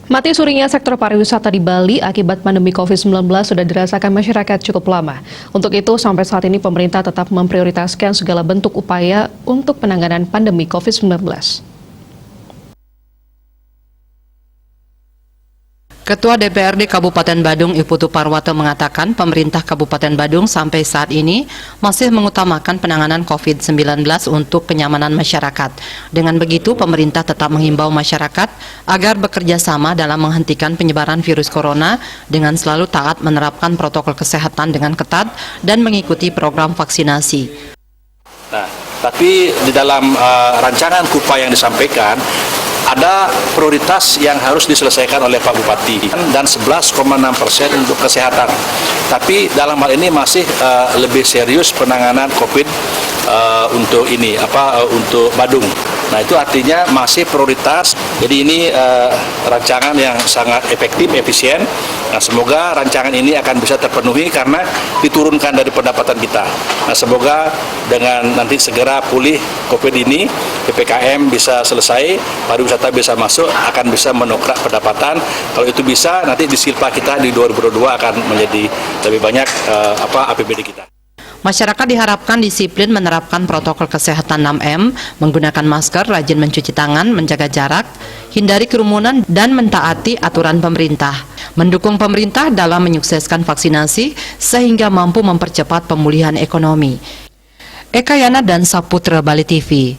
Mati surinya sektor pariwisata di Bali akibat pandemi COVID-19 sudah dirasakan masyarakat cukup lama. Untuk itu, sampai saat ini pemerintah tetap memprioritaskan segala bentuk upaya untuk penanganan pandemi COVID-19. Ketua DPRD Kabupaten Badung Iputu Parwato mengatakan pemerintah Kabupaten Badung sampai saat ini masih mengutamakan penanganan COVID-19 untuk kenyamanan masyarakat. Dengan begitu, pemerintah tetap menghimbau masyarakat agar bekerja sama dalam menghentikan penyebaran virus corona dengan selalu taat menerapkan protokol kesehatan dengan ketat dan mengikuti program vaksinasi. Nah, tapi di dalam rancangan KUPA yang disampaikan, ada prioritas yang harus diselesaikan oleh Pak Bupati dan 11,6% untuk kesehatan. Tapi dalam hal ini masih lebih serius penanganan COVID untuk untuk Badung. Nah, itu artinya masih prioritas. Jadi ini rancangan yang sangat efektif, efisien. Nah, semoga rancangan ini akan bisa terpenuhi karena diturunkan dari pendapatan kita. Nah, semoga dengan nanti segera pulih COVID ini, PPKM bisa selesai, pariwisata bisa masuk, akan bisa menokrak pendapatan. Kalau itu bisa, nanti di silpa kita di 2022 akan menjadi lebih banyak APBD kita. Masyarakat diharapkan disiplin menerapkan protokol kesehatan 6M, menggunakan masker, rajin mencuci tangan, menjaga jarak, hindari kerumunan, dan mentaati aturan pemerintah. Mendukung pemerintah dalam menyukseskan vaksinasi sehingga mampu mempercepat pemulihan ekonomi. Eka Yana dan Saputra Bali TV.